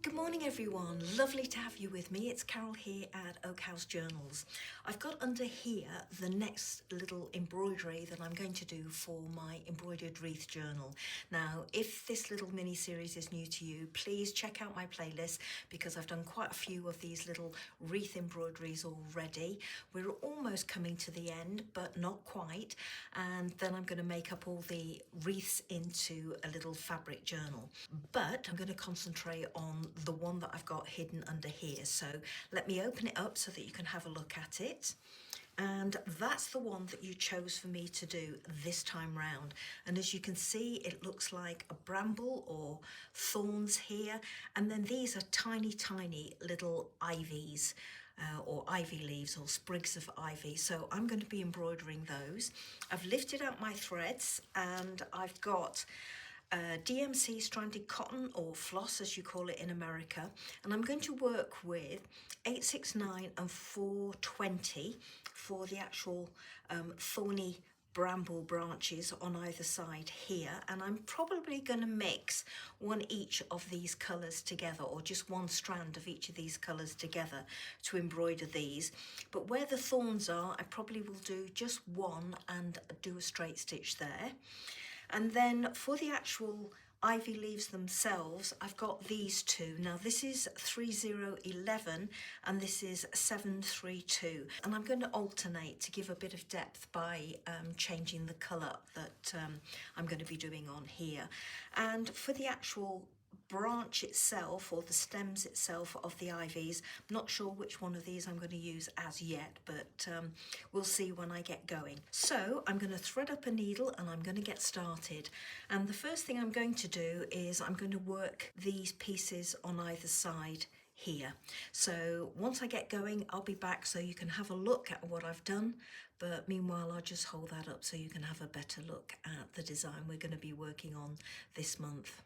Good morning everyone, lovely to have you with me. It's Carol here at Aakash Journals. I've got under here the next little embroidery that I'm going to do for my embroidered wreath journal. Now if this little mini series is new to you, please check out my playlist because I've done quite a few of these little wreath embroideries already. We're almost coming to the end but not quite, and then I'm going to make up all the wreaths into a little fabric journal. But I'm going to concentrate on the one that I've got hidden under here. So let me open it up so that you can have a look at it. And that's the one that you chose for me to do this time round. And as you can see, it looks like a bramble or thorns here. And then these are tiny, tiny little ivies. Or ivy leaves or sprigs of ivy. So I'm going to be embroidering those. I've lifted out my threads and I've got DMC stranded cotton, or floss as you call it in America, and I'm going to work with 869 and 420 for the actual thorny bramble branches on either side here, and I'm probably going to mix one each of these colours together, or just one strand of each of these colours together to embroider these. But where the thorns are, I probably will do just one and do a straight stitch there. And then for the actual ivy leaves themselves, I've got these two. Now this is 3011 and this is 732. And I'm going to alternate to give a bit of depth by changing the colour that I'm going to be doing on here. And for the actual branch itself, or the stems itself of the ivies, I'm not sure which one of these I'm going to use as yet, but we'll see when I get going. So I'm going to thread up a needle and I'm going to get started. And the first thing I'm going to do is I'm going to work these pieces on either side here. So once I get going, I'll be back so you can have a look at what I've done. But meanwhile, I'll just hold that up so you can have a better look at the design we're going to be working on this month.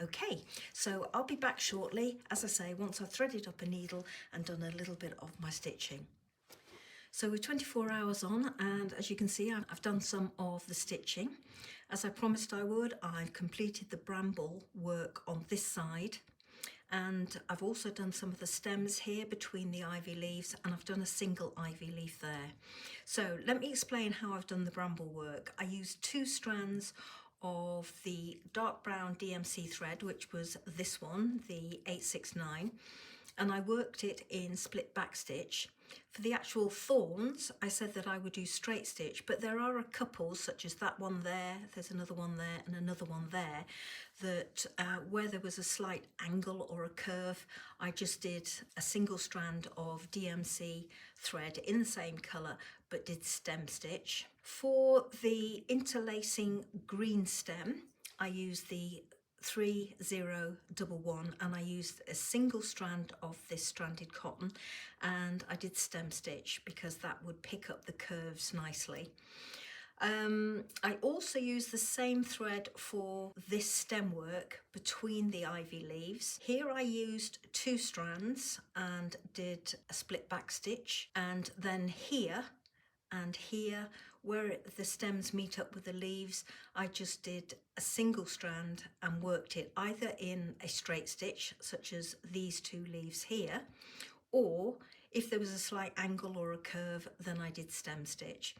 Okay, so I'll be back shortly, as I say, once I've threaded up a needle and done a little bit of my stitching. So we're 24 hours on, and as you can see, I've done some of the stitching. As I promised I would, I've completed the bramble work on this side, and I've also done some of the stems here between the ivy leaves, and I've done a single ivy leaf there. So let me explain how I've done the bramble work. I used 2 strands of the dark brown DMC thread, which was this one, the 869, and I worked it in split back stitch. For the actual thorns, I said that I would do straight stitch, but there are a couple, such as that one there, there's another one there and another one there, that where there was a slight angle or a curve, I just did a single strand of DMC thread in the same colour, but did stem stitch. For the interlacing green stem, I used the 3011 and I used a single strand of this stranded cotton, and I did stem stitch because that would pick up the curves nicely. I also used the same thread for this stem work between the ivy leaves. Here I used 2 strands and did a split back stitch, and then here and here, where the stems meet up with the leaves, I just did a single strand and worked it either in a straight stitch, such as these 2 leaves here, or if there was a slight angle or a curve, then I did stem stitch.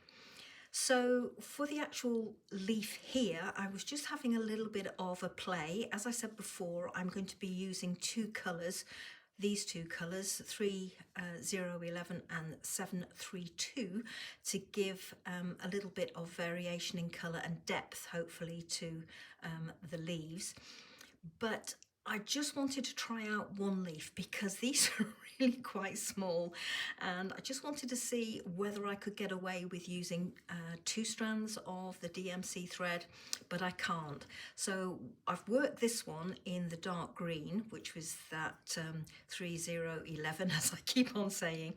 So for the actual leaf here, I was just having a little bit of a play. As I said before, I'm going to be using 2 colours, these 2 colours, 3011 and 732, to give a little bit of variation in colour and depth, hopefully, to the leaves. But I just wanted to try out one leaf because these are really quite small, and I just wanted to see whether I could get away with using 2 strands of the DMC thread, but I can't. So I've worked this one in the dark green, which was that 3011, as I keep on saying,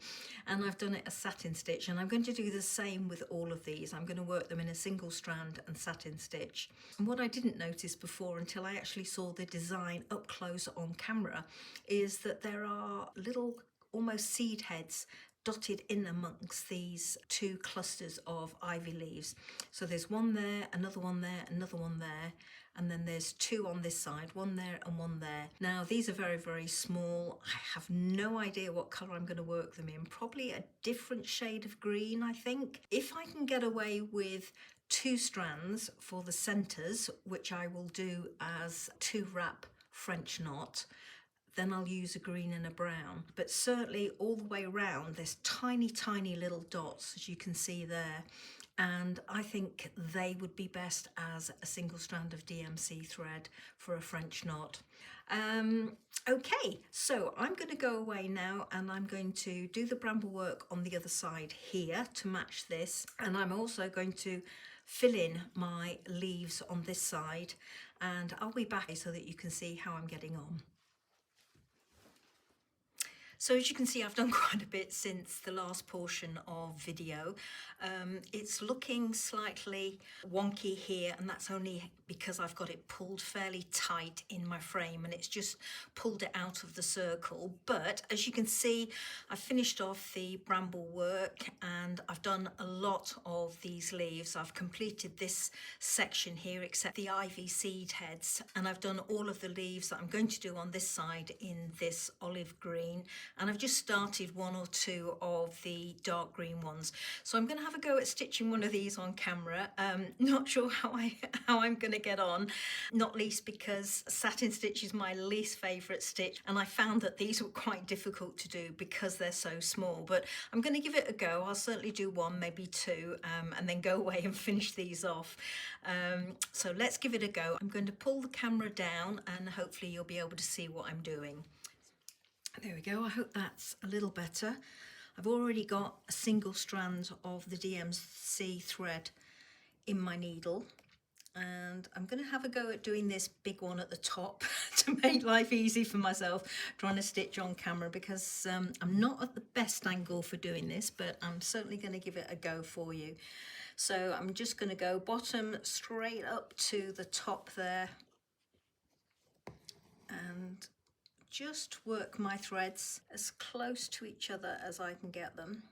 and I've done it a satin stitch, and I'm going to do the same with all of these. I'm going to work them in a single strand and satin stitch. And what I didn't notice before until I actually saw the design up close on camera is that there are little almost seed heads dotted in amongst these two clusters of ivy leaves. So there's one there, another one there, another one there, and then there's two on this side, one there and one there. Now these are very, very small. I have no idea what colour I'm going to work them in. Probably a different shade of green, I think. If I can get away with 2 strands for the centres, which I will do as 2 wrap French knot, then I'll use a green and a brown. But certainly all the way around, there's tiny, tiny little dots, as you can see there. And I think they would be best as a single strand of DMC thread for a French knot. Okay, so I'm going to go away now and I'm going to do the bramble work on the other side here to match this. And I'm also going to fill in my leaves on this side, and I'll be back so that you can see how I'm getting on. So as you can see, I've done quite a bit since the last portion of video. It's looking slightly wonky here, and that's only because I've got it pulled fairly tight in my frame and it's just pulled it out of the circle. But as you can see, I've finished off the bramble work and I've done a lot of these leaves. I've completed this section here except the ivy seed heads, and I've done all of the leaves that I'm going to do on this side in this olive green. And I've just started 1 or 2 of the dark green ones. So I'm going to have a go at stitching one of these on camera. Not sure how I'm going to get on, not least because satin stitch is my least favourite stitch, and I found that these were quite difficult to do because they're so small. But I'm going to give it a go. I'll certainly do 1, maybe 2, and then go away and finish these off. So let's give it a go. I'm going to pull the camera down and hopefully you'll be able to see what I'm doing. There we go, I hope that's a little better. I've already got a single strand of the DMC thread in my needle, and I'm going to have a go at doing this big one at the top to make life easy for myself trying to stitch on camera, because I'm not at the best angle for doing this, but I'm certainly going to give it a go for you. So I'm just going to go bottom straight up to the top there and just work my threads as close to each other as I can get them.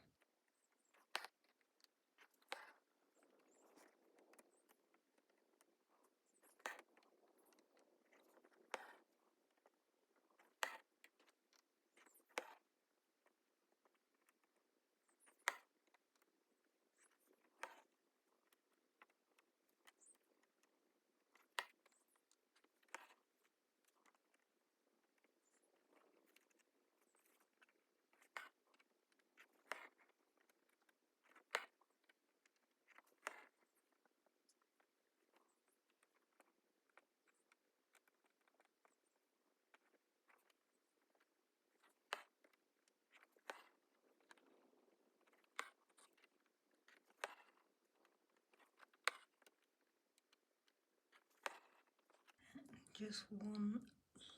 Just one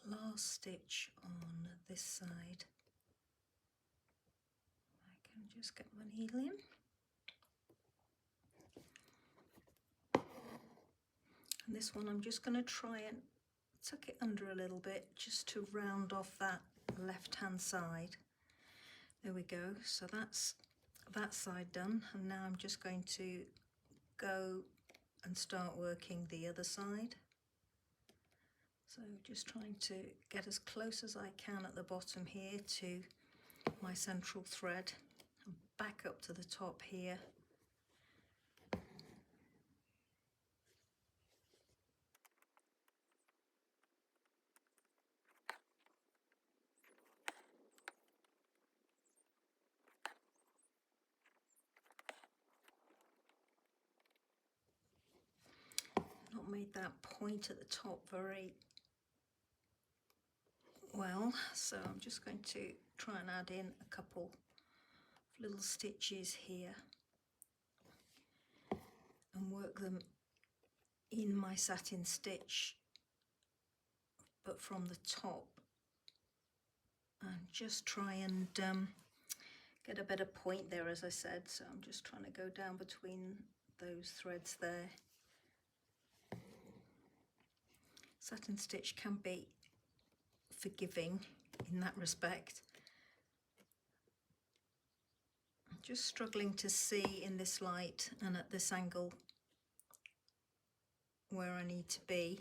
last stitch on this side. I can just get my needle in. And this one I'm just going to try and tuck it under a little bit just to round off that left hand side. There we go, so that's that side done, and now I'm just going to go and start working the other side. So just trying to get as close as I can at the bottom here to my central thread and back up to the top here. Not made that point at the top very well, so I'm just going to try and add in a couple of little stitches here and work them in my satin stitch, but from the top, and just try and get a better point there, as I said. So I'm just trying to go down between those threads there. Satin stitch can be forgiving in that respect. I'm just struggling to see in this light and at this angle where I need to be,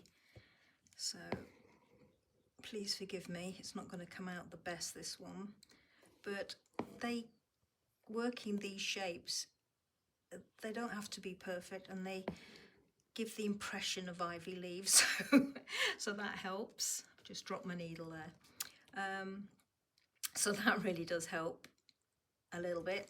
so please forgive me, it's not going to come out the best, this one, but working these shapes, they don't have to be perfect, and they give the impression of ivy leaves, so that helps. Just drop my needle there. So that really does help a little bit.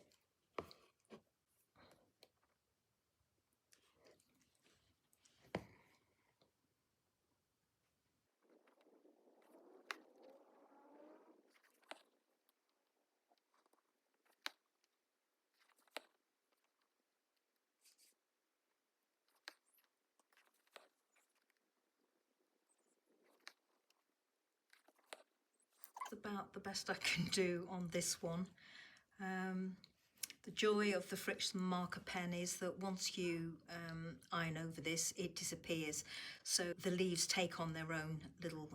About the best I can do on this one. The joy of the friction marker pen is that once you iron over this, it disappears, so the leaves take on their own little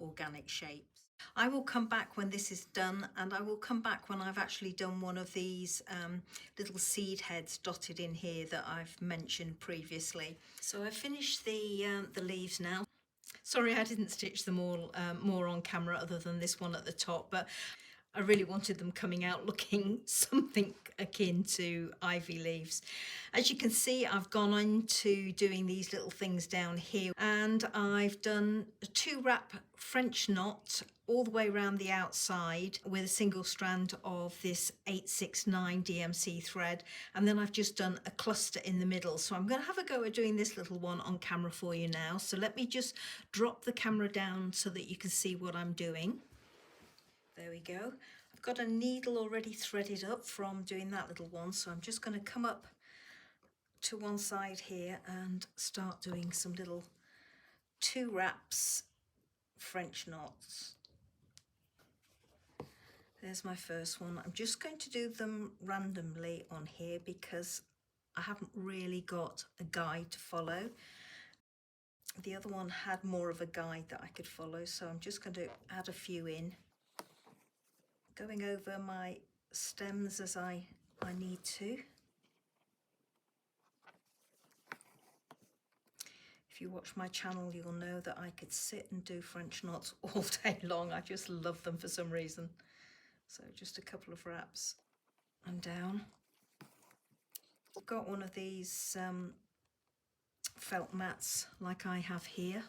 organic shapes. I will come back when this is done, and I will come back when I've actually done one of these little seed heads dotted in here that I've mentioned previously. So I've finished the leaves now. Sorry I didn't stitch them all more on camera other than this one at the top, but I really wanted them coming out looking something akin to ivy leaves. As you can see, I've gone on to doing these little things down here, and I've done a 2-wrap French knot all the way around the outside with a single strand of this 869 DMC thread, and then I've just done a cluster in the middle. So I'm going to have a go at doing this little one on camera for you now. So let me just drop the camera down so that you can see what I'm doing. There we go. I've got a needle already threaded up from doing that little one, so I'm just going to come up to one side here and start doing some little 2 wraps French knots. There's my first one. I'm just going to do them randomly on here because I haven't really got a guide to follow. The other one had more of a guide that I could follow, so I'm just going to add a few in, going over my stems as I need to. If you watch my channel, you'll know that I could sit and do French knots all day long. I just love them for some reason. So just a couple of wraps and down. I've got one of these felt mats like I have here.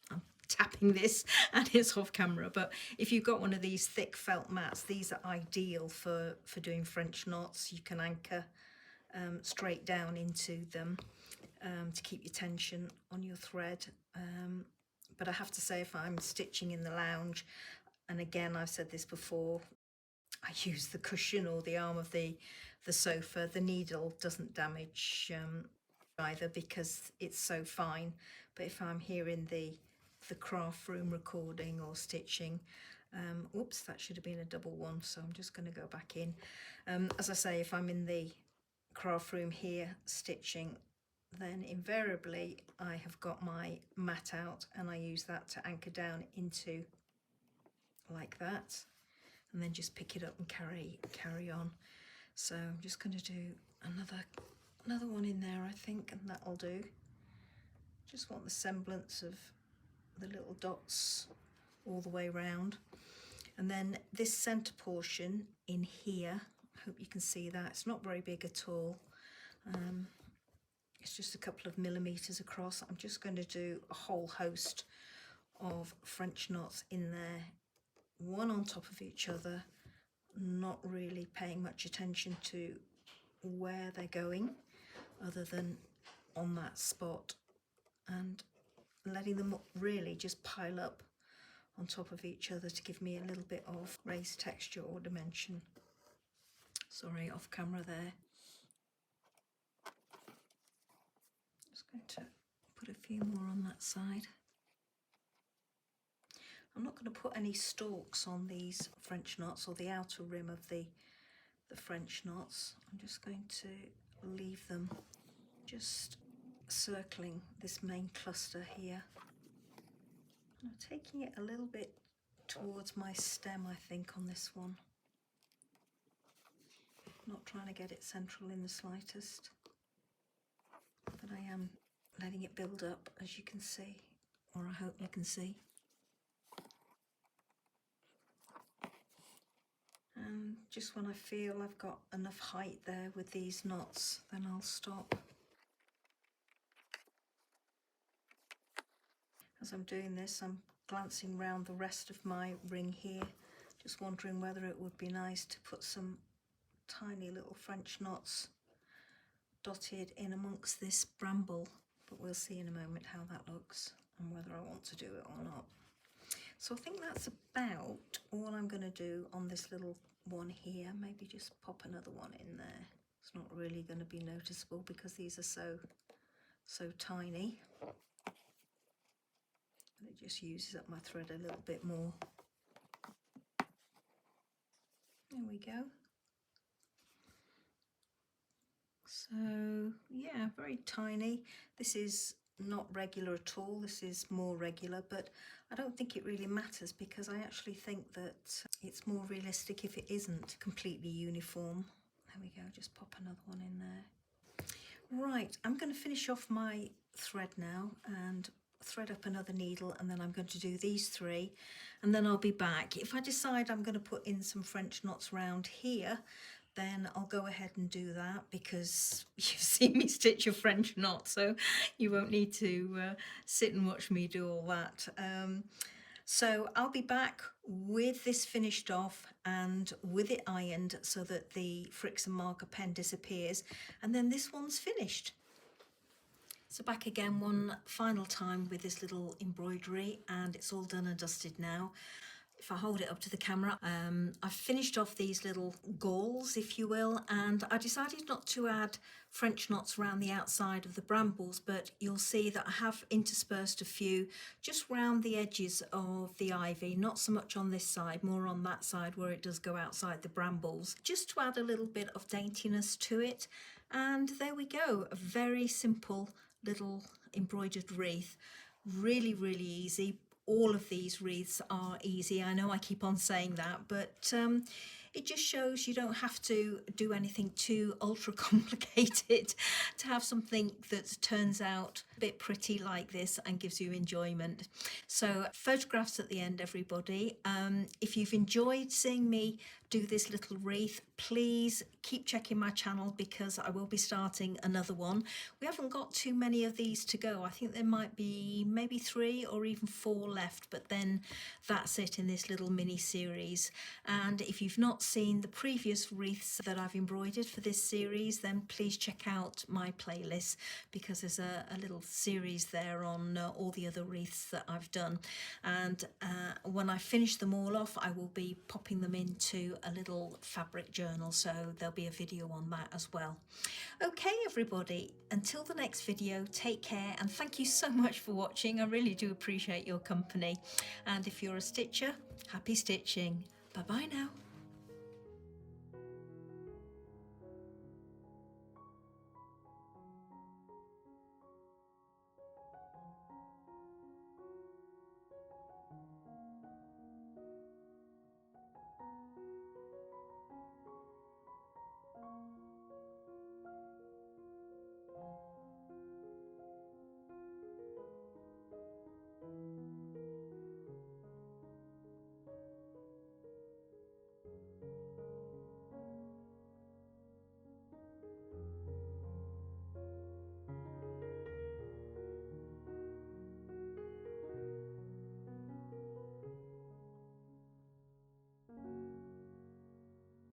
I'm tapping this and it's off camera, but if you've got one of these thick felt mats, these are ideal for doing French knots. You can anchor straight down into them to keep your tension on your thread. But I have to say, if I'm stitching in the lounge, and again I've said this before, I use the cushion or the arm of the sofa. The needle doesn't damage either because it's so fine. But if I'm here in the craft room recording or stitching, oops, that should have been a double one, so I'm just going to go back in. As I say, if I'm in the craft room here stitching, then invariably I have got my mat out and I use that to anchor down into like that, and then just pick it up and carry on. So I'm just going to do another one in there, I think, and that'll do. Just want the semblance of the little dots all the way around. And then this center portion in here, I hope you can see that, it's not very big at all. It's just a couple of millimeters across. I'm just going to do a whole host of French knots in there, one on top of each other, not really paying much attention to where they're going other than on that spot, and letting them really just pile up on top of each other to give me a little bit of raised texture or dimension. Sorry, off camera there. Just going to put a few more on that side. I'm not going to put any stalks on these French knots or the outer rim of the French knots. I'm just going to leave them just circling this main cluster here. I'm taking it a little bit towards my stem, I think, on this one. not trying to get it central in the slightest, but I am letting it build up, as you can see, or I hope you can see. And just when I feel I've got enough height there with these knots, then I'll stop. As I'm doing this, I'm glancing round the rest of my ring here, just wondering whether it would be nice to put some tiny little French knots dotted in amongst this bramble, but we'll see in a moment how that looks and whether I want to do it or not. So I think that's about all I'm going to do on this little one here. Maybe just pop another one in there. It's not really going to be noticeable because these are so tiny. But it just uses up my thread a little bit more. There we go. So yeah, very tiny. This is not regular at all. This is more regular, but I don't think it really matters because I actually think that it's more realistic if it isn't completely uniform. There we go, just pop another one in there. Right, I'm going to finish off my thread now and thread up another needle, and then I'm going to do these three and then I'll be back. If I decide I'm going to put in some French knots around here, then I'll go ahead and do that, because you've seen me stitch a French knot, so you won't need to sit and watch me do all that. So I'll be back with this finished off and with it ironed so that the Friction marker pen disappears, and then this one's finished. So back again one final time with this little embroidery, and it's all done and dusted now. If I hold it up to the camera, I've finished off these little galls, if you will, and I decided not to add French knots around the outside of the brambles, but you'll see that I have interspersed a few just round the edges of the ivy, not so much on this side, more on that side where it does go outside the brambles, just to add a little bit of daintiness to it. And there we go, a very simple little embroidered wreath. Really, really easy. All of these wreaths are easy. I know I keep on saying that, but it just shows you don't have to do anything too ultra complicated to have something that turns out a bit pretty like this and gives you enjoyment. So photographs at the end, everybody. If you've enjoyed seeing me do this little wreath, please keep checking my channel because I will be starting another one. We haven't got too many of these to go. I think there might be maybe 3 or even 4 left, but then that's it in this little mini series. And if you've not seen the previous wreaths that I've embroidered for this series, then please check out my playlist because there's a little series there on all the other wreaths that I've done. And when I finish them all off, I will be popping them into a little fabric journal, so there'll be a video on that as well. Okay everybody, until the next video, take care and thank you so much for watching. I really do appreciate your company, and if you're a stitcher, happy stitching. Bye bye now.